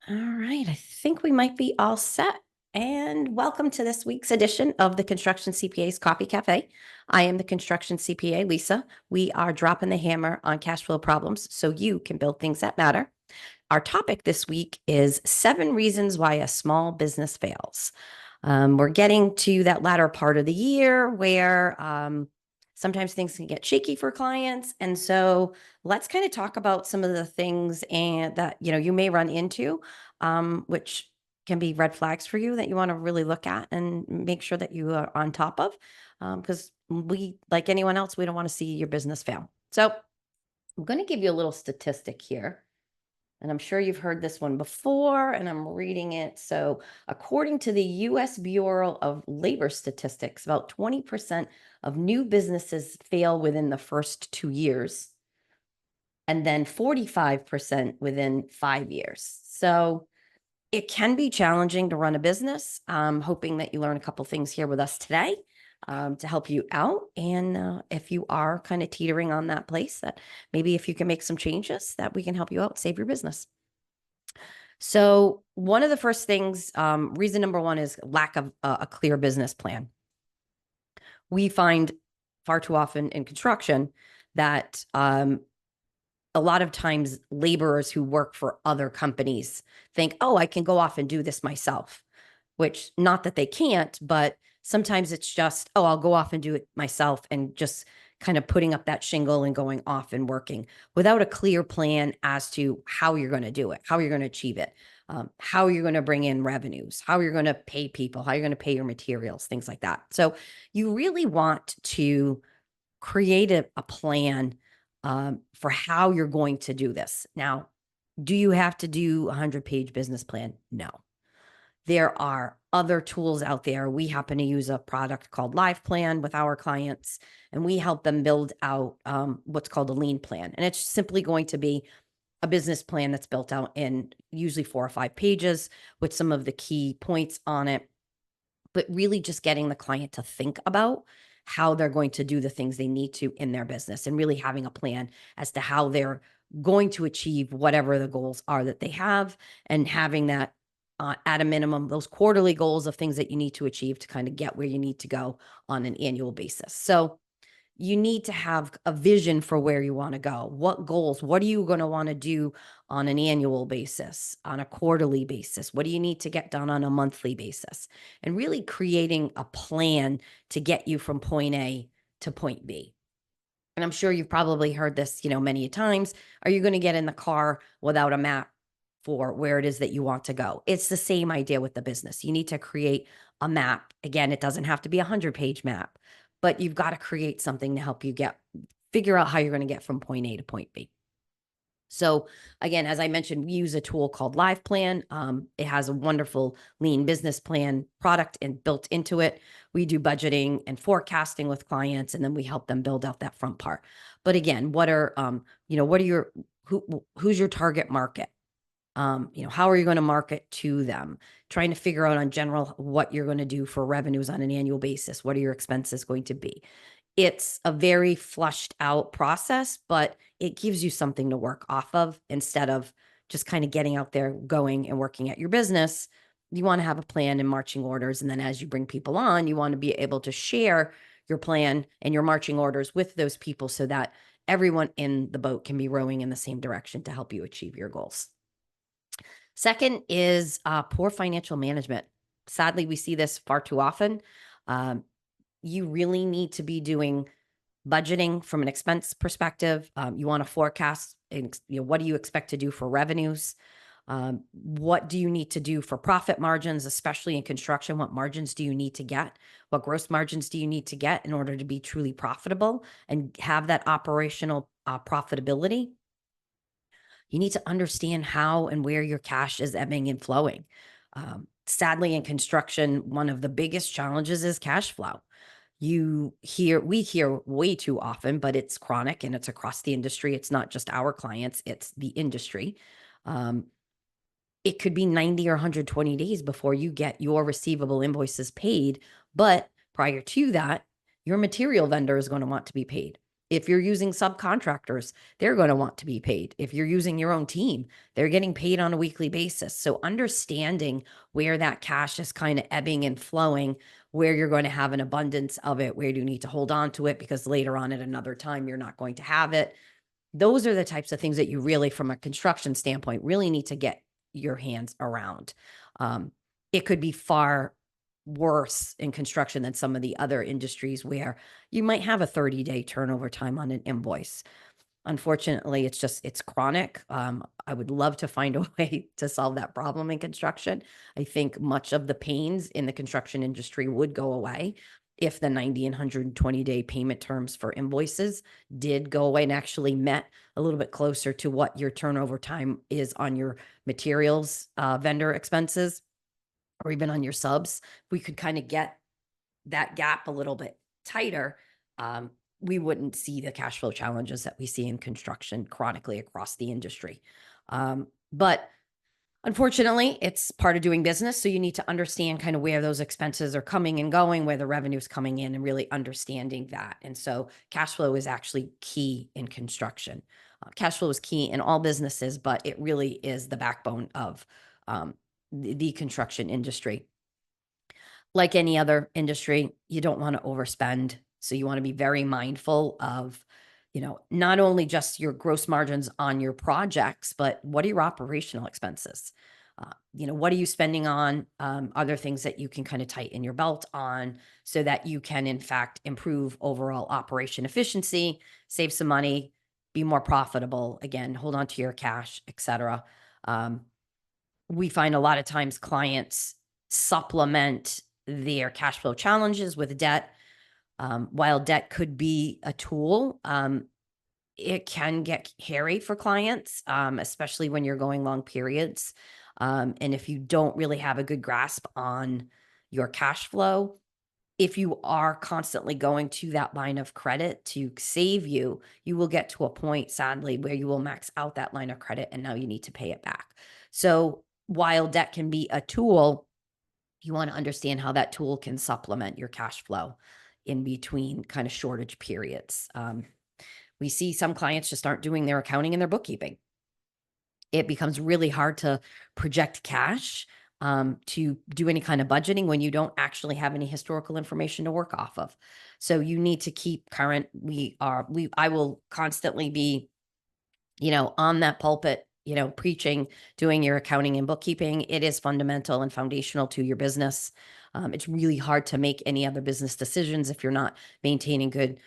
All right, I think we might be all set. And welcome to this week's edition of the Construction CPA's Coffee Cafe. I am the Construction CPA, Lisa. We are dropping the hammer on cash flow problems so you can build things that matter. Our topic this week is 7 reasons why a small business fails. We're getting to that latter part of the year where sometimes things can get shaky for clients. And so let's kind of talk about some of the things and that you may run into, which can be red flags for you that you want to really look at and make sure that you are on top of. Because we, like anyone else, we don't want to see your business fail. So I'm going to give you a little statistic here. And I'm sure you've heard this one before, and I'm reading it. So, according to the US Bureau of Labor Statistics, about 20% of new businesses fail within the first 2 years, and then 45% within 5 years. So, it can be challenging to run a business. I'm hoping that you learn a couple things here with us today to help you out. And if you are kind of teetering on that place, that maybe if you can make some changes, that we can help you out, save your business. So, one of the first things, reason number one is lack of a clear business plan. We find far too often in construction that a lot of times laborers who work for other companies think, oh, I can go off and do this myself, which not that they can't, but sometimes it's just, oh, I'll go off and do it myself and just kind of putting up that shingle and going off and working without a clear plan as to how you're going to do it, how you're going to achieve it, how you're going to bring in revenues, how you're going to pay people, how you're going to pay your materials, things like that. So you really want to create a plan for how you're going to do this. Now, do you have to do a 100-page business plan? No. There are other tools out there. We happen to use a product called Live Plan with our clients, and we help them build out what's called a lean plan. And it's simply going to be a business plan that's built out in usually 4 or 5 pages with some of the key points on it, but really just getting the client to think about how they're going to do the things they need to in their business and really having a plan as to how they're going to achieve whatever the goals are that they have, and having that at a minimum, those quarterly goals of things that you need to achieve to kind of get where you need to go on an annual basis. So you need to have a vision for where you want to go. What goals? What are you going to want to do on an annual basis, on a quarterly basis? What do you need to get done on a monthly basis? And really creating a plan to get you from point A to point B. And I'm sure you've probably heard this, many times. Are you going to get in the car without a map for where it is that you want to go? It's the same idea with the business. You need to create a map. Again, it doesn't have to be a 100-page map, but you've got to create something to help you figure out how you're going to get from point A to point B. So again, as I mentioned, we use a tool called Live Plan. It has a wonderful lean business plan product and built into it. We do budgeting and forecasting with clients, and then we help them build out that front part. But again, who's your target market? How are you going to market to them? Trying to figure out on general what you're going to do for revenues on an annual basis. What are your expenses going to be? It's a very flushed out process, but it gives you something to work off of instead of just kind of getting out there, going and working at your business. You want to have a plan and marching orders. And then as you bring people on, you want to be able to share your plan and your marching orders with those people so that everyone in the boat can be rowing in the same direction to help you achieve your goals. Second is poor financial management. Sadly, we see this far too often. You really need to be doing budgeting from an expense perspective. You want to forecast, what do you expect to do for revenues? What do you need to do for profit margins, especially in construction? What margins do you need to get? What gross margins do you need to get in order to be truly profitable and have that operational profitability? You need to understand how and where your cash is ebbing and flowing. Sadly, in construction, one of the biggest challenges is cash flow. We hear way too often, but it's chronic and it's across the industry. It's not just our clients, it's the industry. It could be 90 or 120 days before you get your receivable invoices paid. But prior to that, your material vendor is going to want to be paid. If you're using subcontractors, they're going to want to be paid. If you're using your own team, they're getting paid on a weekly basis. So understanding where that cash is kind of ebbing and flowing, where you're going to have an abundance of it, where you need to hold on to it because later on at another time you're not going to have it. Those are the types of things that you really, from a construction standpoint, really need to get your hands around. It could be far worse in construction than some of the other industries where you might have a 30-day turnover time on an invoice. Unfortunately, it's chronic. I would love to find a way to solve that problem in construction. I think much of the pains in the construction industry would go away if the 90 and 120-day payment terms for invoices did go away and actually met a little bit closer to what your turnover time is on your materials, vendor expenses, or even on your subs. We could kind of get that gap a little bit tighter. We wouldn't see the cash flow challenges that we see in construction chronically across the industry. But unfortunately, it's part of doing business. So you need to understand kind of where those expenses are coming and going, where the revenue's coming in, and really understanding that. And so cash flow is actually key in construction. Cash flow is key in all businesses, but it really is the backbone of the construction industry. Like any other industry, you don't want to overspend. So you want to be very mindful of, not only just your gross margins on your projects, but what are your operational expenses? What are you spending on? Are there things that you can kind of tighten your belt on so that you can, in fact, improve overall operation efficiency, save some money, be more profitable, again, hold on to your cash, etc. We find a lot of times clients supplement their cash flow challenges with debt. While debt could be a tool, it can get hairy for clients, especially when you're going long periods. And if you don't really have a good grasp on your cash flow, if you are constantly going to that line of credit to save you, you will get to a point, sadly, where you will max out that line of credit and now you need to pay it back. So while debt can be a tool, you want to understand how that tool can supplement your cash flow in between kind of shortage periods. We see some clients just aren't doing their accounting and their bookkeeping. It becomes really hard to project cash, to do any kind of budgeting when you don't actually have any historical information to work off of. So you need to keep current. I will constantly be, on that pulpit, preaching, doing your accounting and bookkeeping. It is fundamental and foundational to your business. It's really hard to make any other business decisions if you're not maintaining good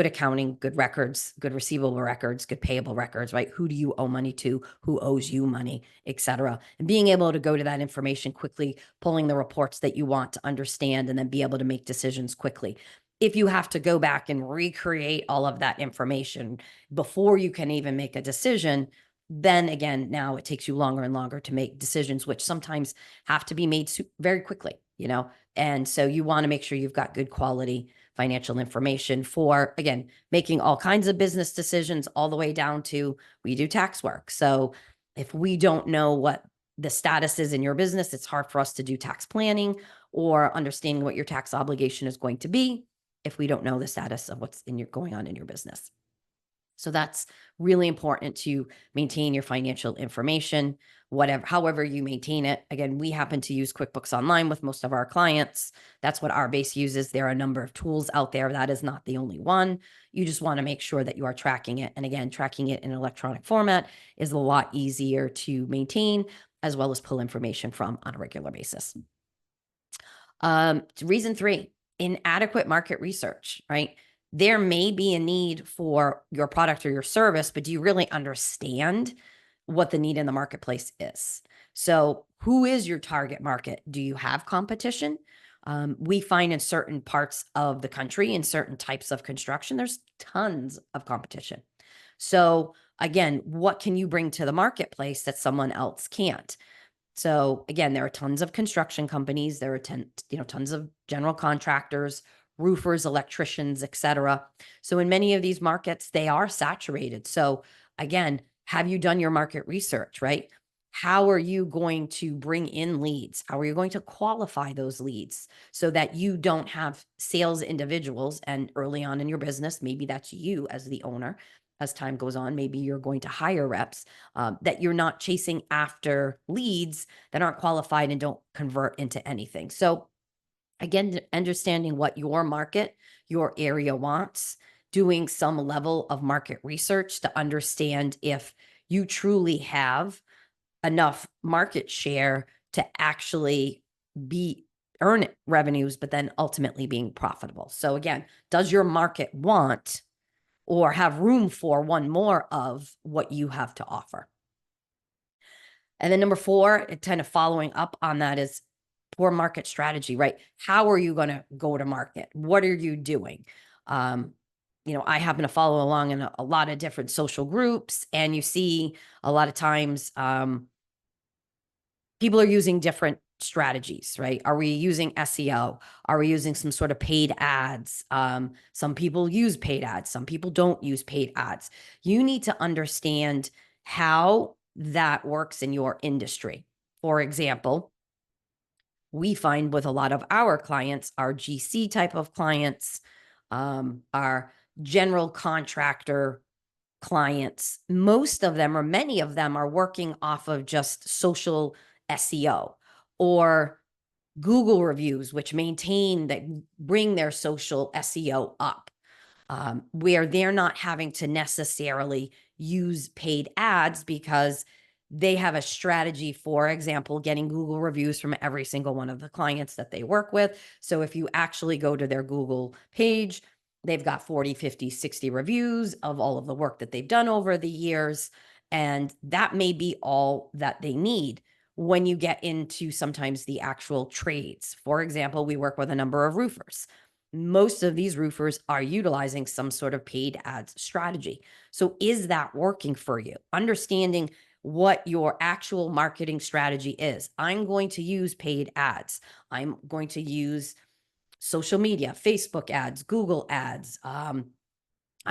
accounting, good records, good receivable records, good payable records, right? Who do you owe money to? Who owes you money, et cetera? And being able to go to that information quickly, pulling the reports that you want to understand, and then be able to make decisions quickly. If you have to go back and recreate all of that information before you can even make a decision, then again, now it takes you longer and longer to make decisions, which sometimes have to be made very quickly, and so you want to make sure you've got good quality financial information for, again, making all kinds of business decisions, all the way down to, we do tax work. So if we don't know what the status is in your business, it's hard for us to do tax planning or understanding what your tax obligation is going to be if we don't know the status of what's going on in your business. So that's really important to maintain your financial information, however you maintain it. Again, we happen to use QuickBooks Online with most of our clients. That's what our base uses. There are a number of tools out there. That is not the only one. You just want to make sure that you are tracking it. And again, tracking it in an electronic format is a lot easier to maintain, as well as pull information from on a regular basis. Reason 3, inadequate market research, right? There may be a need for your product or your service, but do you really understand what the need in the marketplace is? So who is your target market? Do you have competition? We find in certain parts of the country, in certain types of construction, there's tons of competition. So again, what can you bring to the marketplace that someone else can't? So again, there are tons of construction companies. There are tons of general contractors, roofers, electricians, et cetera. So in many of these markets, they are saturated. So again, have you done your market research, right? How are you going to bring in leads? How are you going to qualify those leads so that you don't have sales individuals? And early on in your business, maybe that's you as the owner. As time goes on, maybe you're going to hire reps, that you're not chasing after leads that aren't qualified and don't convert into anything. So, again, understanding what your market, your area wants, doing some level of market research to understand if you truly have enough market share to actually be earn revenues, but then ultimately being profitable. So again, does your market want or have room for one more of what you have to offer? And then number 4, kind of following up on that, is poor market strategy, right? How are you going to go to market? What are you doing? Um, I happen to follow along in a lot of different social groups, and you see a lot of times, people are using different strategies, right? Are we using SEO? Are we using some sort of paid ads? Some people use paid ads. Some people don't use paid ads. You need to understand how that works in your industry. For example, we find with a lot of our clients, our GC type of clients, our general contractor clients, most of them or many of them are working off of just social SEO or Google reviews, which maintain that bring their social SEO up, where they're not having to necessarily use paid ads because they have a strategy, for example, getting Google reviews from every single one of the clients that they work with. So if you actually go to their Google page, they've got 40, 50, 60 reviews of all of the work that they've done over the years. And that may be all that they need when you get into sometimes the actual trades. For example, we work with a number of roofers. Most of these roofers are utilizing some sort of paid ads strategy. So is that working for you? Understanding what your actual marketing strategy is. I'm going to use paid ads. I'm going to use social media, Facebook ads, Google ads. I'm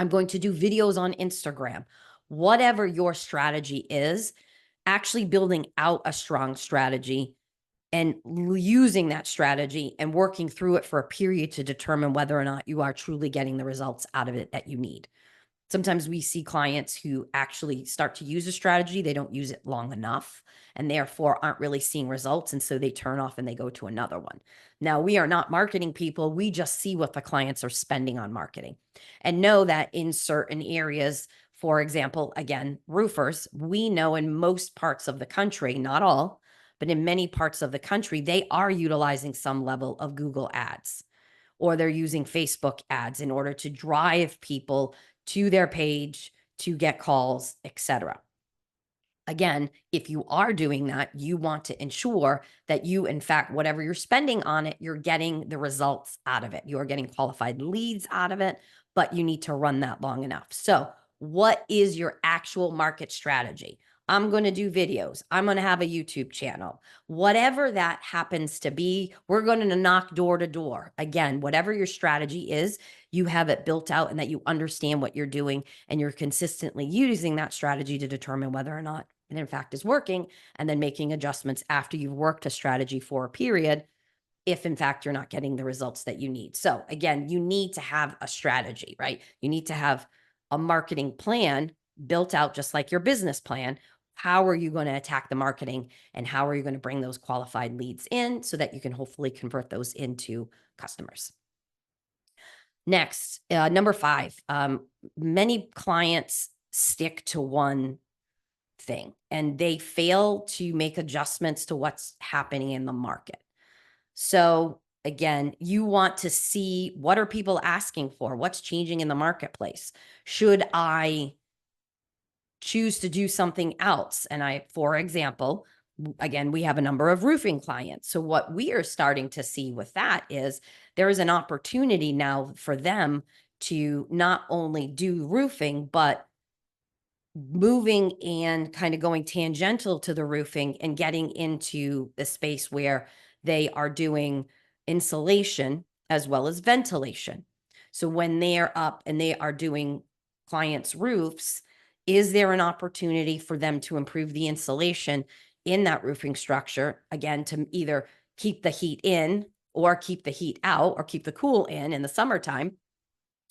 going to do videos on Instagram. Whatever your strategy is, actually building out a strong strategy and using that strategy and working through it for a period to determine whether or not you are truly getting the results out of it that you need. Sometimes we see clients who actually start to use a strategy, they don't use it long enough and therefore aren't really seeing results. And so they turn off and they go to another one. Now, we are not marketing people. We just see what the clients are spending on marketing and know that in certain areas, for example, again, roofers, we know in most parts of the country, not all, but in many parts of the country, they are utilizing some level of Google ads or they're using Facebook ads in order to drive people to their page to get calls, etc. Again, if you are doing that, you want to ensure that you, in fact, whatever you're spending on it, you're getting the results out of it. You're getting qualified leads out of it, but you need to run that long enough. So, what is your actual market strategy? I'm going to do videos. I'm going to have a YouTube channel. Whatever that happens to be, we're going to knock door to door. Again, whatever your strategy is, you have it built out and that you understand what you're doing and you're consistently using that strategy to determine whether or not it in fact is working, and then making adjustments after you've worked a strategy for a period if in fact you're not getting the results that you need. So again, you need to have a strategy, right? You need to have a marketing plan built out just like your business plan. How are you going to attack the marketing and how are you going to bring those qualified leads in so that you can hopefully convert those into customers? Next, number 5, many clients stick to one thing and they fail to make adjustments to what's happening in the market. So again, you want to see what are people asking for? What's changing in the marketplace? Should I choose to do something else? And for example, again, we have a number of roofing clients. So what we are starting to see with that is there is an opportunity now for them to not only do roofing, but moving and kind of going tangential to the roofing and getting into the space where they are doing insulation as well as ventilation. So when they're up and they are doing clients' roofs, is there an opportunity for them to improve the insulation in that roofing structure, again, to either keep the heat in or keep the heat out or keep the cool in the summertime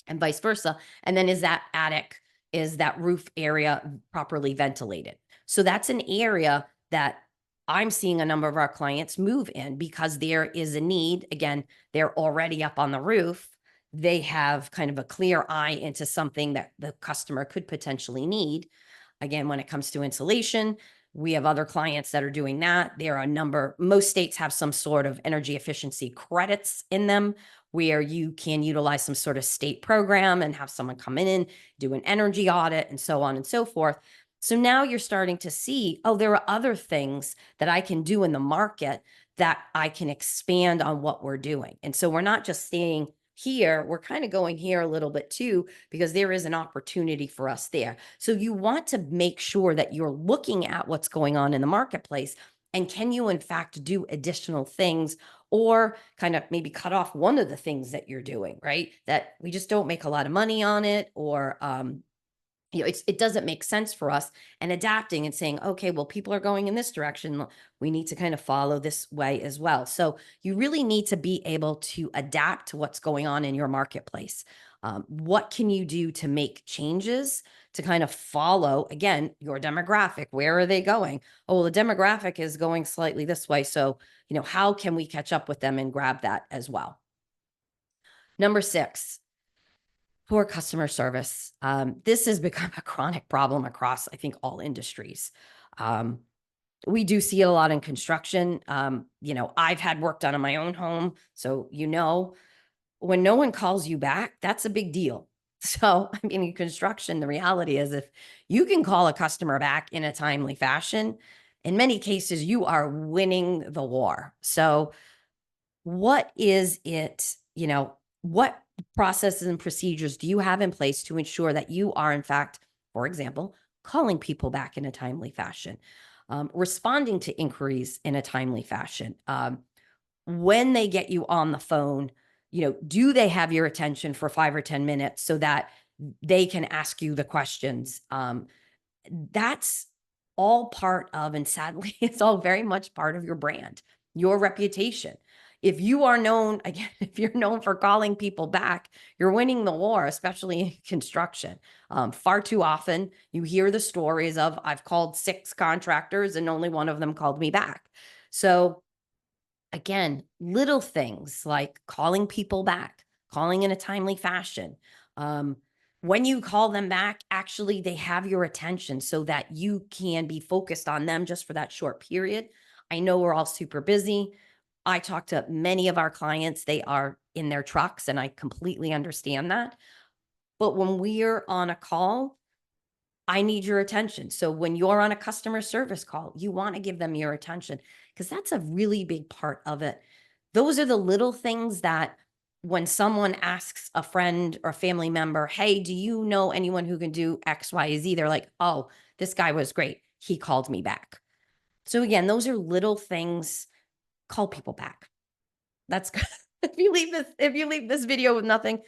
and vice versa. And then is that roof area properly ventilated? So that's an area that I'm seeing a number of our clients move in because there is a need. Again, they're already up on the roof. They have kind of a clear eye into something that the customer could potentially need. Again, when it comes to insulation, we have other clients that are doing that. There are most states have some sort of energy efficiency credits in them where you can utilize some sort of state program and have someone come in and do an energy audit and so on and so forth. So now you're starting to see, oh, there are other things that I can do in the market that I can expand on what we're doing. And so we're not just staying here, we're kind of going here a little bit too, because there is an opportunity for us there. So you want to make sure that you're looking at what's going on in the marketplace and can you in fact do additional things or kind of maybe cut off one of the things that you're doing, right? That we just don't make a lot of money on it or it doesn't make sense for us and adapting and saying, okay, well, people are going in this direction. We need to kind of follow this way as well. So you really need to be able to adapt to what's going on in your marketplace. What can you do to make changes to kind of follow, again, your demographic? Where are they going? Oh, well, the demographic is going slightly this way. So, how can we catch up with them and grab that as well? Number 6, poor customer service. This has become a chronic problem across, I think, all industries. Um, we do see it a lot in construction. I've had work done in my own home. So, when no one calls you back, that's a big deal. So, I mean, in construction, the reality is if you can call a customer back in a timely fashion, in many cases, you are winning the war. So, what is it, what processes and procedures do you have in place to ensure that you are, in fact, for example, calling people back in a timely fashion, responding to inquiries in a timely fashion? When they get you on the phone, do they have your attention for 5 or 10 minutes so that they can ask you the questions? That's all part of, and sadly, it's all very much part of your brand, your reputation. If you are known, again, if you're known for calling people back, you're winning the war, especially in construction. Far too often, you hear the stories of, I've called 6 contractors and only one of them called me back. So, again, little things like calling people back, calling in a timely fashion. Um, when you call them back, actually, they have your attention so that you can be focused on them just for that short period. I know we're all super busy. I talk to many of our clients, they are in their trucks, and I completely understand that. But when we're on a call, I need your attention. So when you're on a customer service call, you want to give them your attention because that's a really big part of it. Those are the little things that when someone asks a friend or family member, hey, do you know anyone who can do X, Y, Z? They're like, oh, this guy was great. He called me back. So again, those are little things. Call people back. That's good. If you leave this video with nothing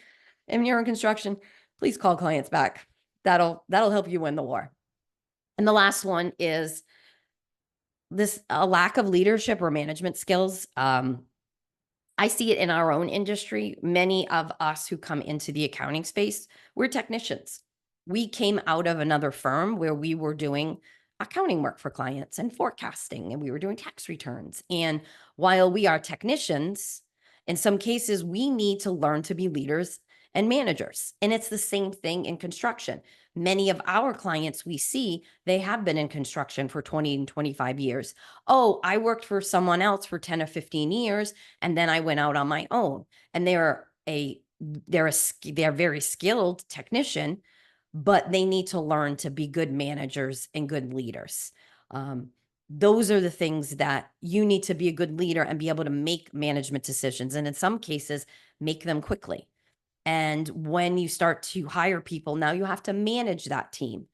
and you're in construction, please call clients back. That'll help you win the war. And the last one is a lack of leadership or management skills. I see it in our own industry. Many of us who come into the accounting space, we're technicians. We came out of another firm where we were doing accounting work for clients and forecasting, and we were doing tax returns. And while we are technicians, in some cases, we need to learn to be leaders and managers. And it's the same thing in construction. Many of our clients we see, they have been in construction for 20 and 25 years. Oh, I worked for someone else for 10 or 15 years and then I went out on my own. And they're very skilled technician, but they need to learn to be good managers and good leaders. Those are the things that you need to be a good leader and be able to make management decisions. And in some cases, make them quickly. And when you start to hire people, now you have to manage that team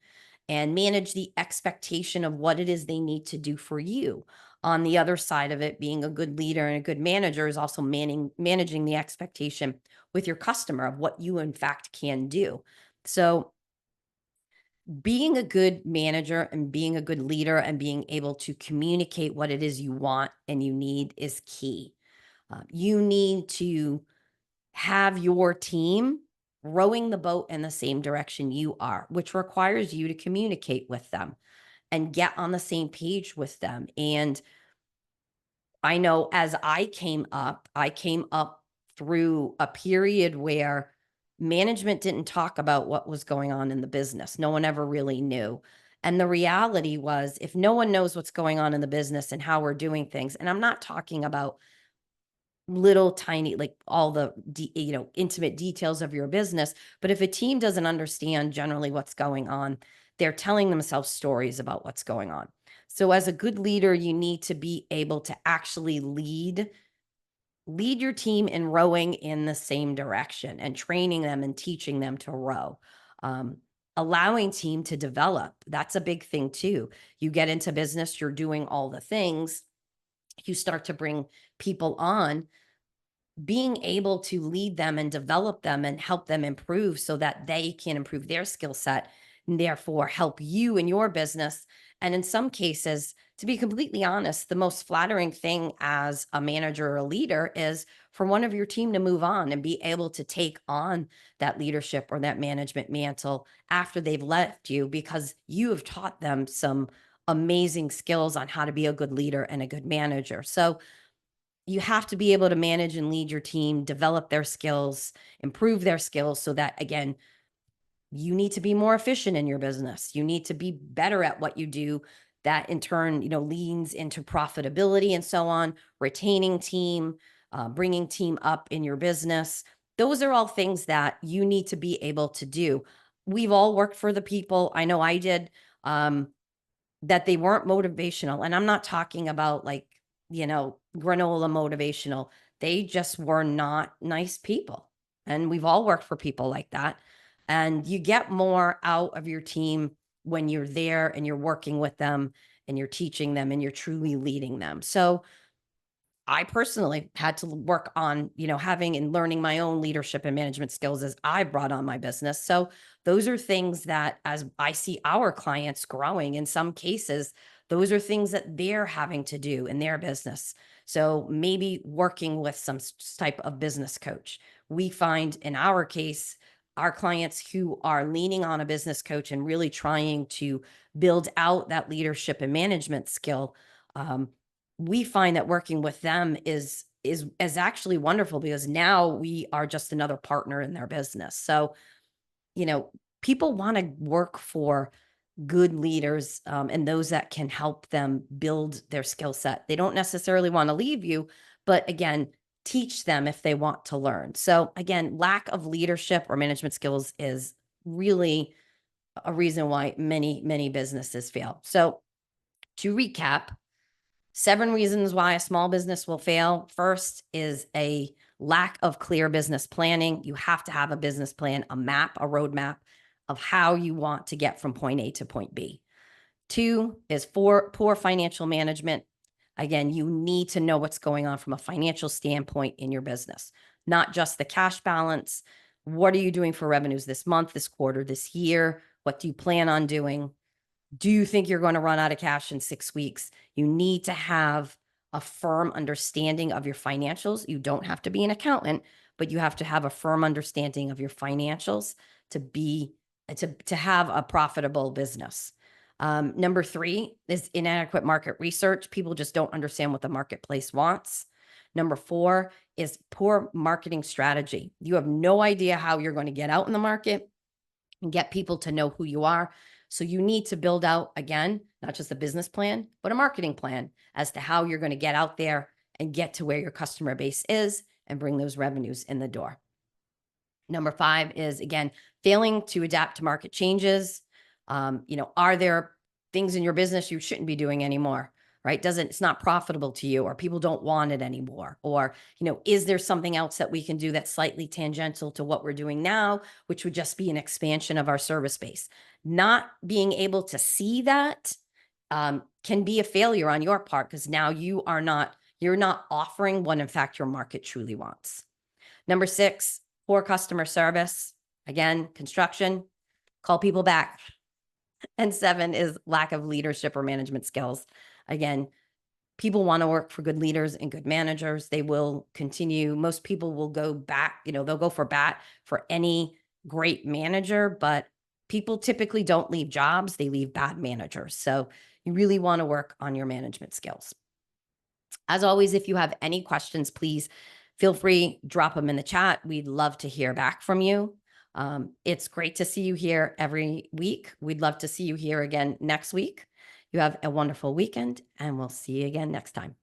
and manage the expectation of what it is they need to do for you. On the other side of it, being a good leader and a good manager is also managing the expectation with your customer of what you in fact can do. So being a good manager and being a good leader and being able to communicate what it is you want and you need is key. You need to have your team rowing the boat in the same direction you are, which requires you to communicate with them and get on the same page with them. And I know as I came up through a period where management didn't talk about what was going on in the business. No one ever really knew. And the reality was, if no one knows what's going on in the business and how we're doing things, and I'm not talking about little tiny, like all the intimate details of your business, but if a team doesn't understand generally what's going on, they're telling themselves stories about what's going on. So as a good leader, you need to be able to actually lead your team in rowing in the same direction and training them and teaching them to row. um, Allowing team to develop, that's a big thing too. You get into business, you're doing all the things, you start to bring people on. Being able to lead them and develop them and help them improve so that they can improve their skill set and therefore help you in your business. And in some cases, to be completely honest, the most flattering thing as a manager or a leader is for one of your team to move on and be able to take on that leadership or that management mantle after they've left you, because you have taught them some amazing skills on how to be a good leader and a good manager. So you have to be able to manage and lead your team, develop their skills, improve their skills so that, again, you need to be more efficient in your business. You need to be better at what you do. That in turn, leans into profitability and so on, retaining team, bringing team up in your business. Those are all things that you need to be able to do. We've all worked for the people. I know I did. That they weren't motivational. And I'm not talking about like, granola motivational. They just were not nice people. And we've all worked for people like that. And you get more out of your team when you're there and you're working with them and you're teaching them and you're truly leading them. So I personally had to work on, having and learning my own leadership and management skills as I brought on my business. So those are things that, as I see our clients growing, in some cases, those are things that they're having to do in their business. So maybe working with some type of business coach. We find in our case, our clients who are leaning on a business coach and really trying to build out that leadership and management skill. We find that working with them is actually wonderful, because now we are just another partner in their business. So, you know, people want to work for good leaders, and those that can help them build their skill set. They don't necessarily want to leave you, but again, teach them if they want to learn. So again, lack of leadership or management skills is really a reason why many businesses fail. So to recap, 7 reasons why a small business will fail. First is a lack of clear business planning. You have to have a business plan, a map, a roadmap of how you want to get from point A to point B. 2 is poor financial management. Again, you need to know what's going on from a financial standpoint in your business, not just the cash balance. What are you doing for revenues this month, this quarter, this year? What do you plan on doing? Do you think you're going to run out of cash in 6 weeks? You need to have a firm understanding of your financials. You don't have to be an accountant, but you have to have a firm understanding of your financials to have a profitable business. Number 3 is inadequate market research. People just don't understand what the marketplace wants. Number 4 is poor marketing strategy. You have no idea how you're going to get out in the market and get people to know who you are. So you need to build out, again, not just a business plan, but a marketing plan as to how you're going to get out there and get to where your customer base is and bring those revenues in the door. Number 5 is, again, failing to adapt to market changes. Are there things in your business you shouldn't be doing anymore? Right? It's not profitable to you, or people don't want it anymore? Or, is there something else that we can do that's slightly tangential to what we're doing now, which would just be an expansion of our service base? Not being able to see that can be a failure on your part, because now you're not offering what in fact your market truly wants. Number 6, poor customer service. Again, construction, call people back. And 7 is lack of leadership or management skills. Again, people want to work for good leaders and good managers. They will continue. Most people will go back, they'll go for bat for any great manager, but people typically don't leave jobs, they leave bad managers. So you really want to work on your management skills. As always, if you have any questions, please feel free, drop them in the chat. We'd love to hear back from you. It's great to see you here every week. We'd love to see you here again next week. You have a wonderful weekend, and we'll see you again next time.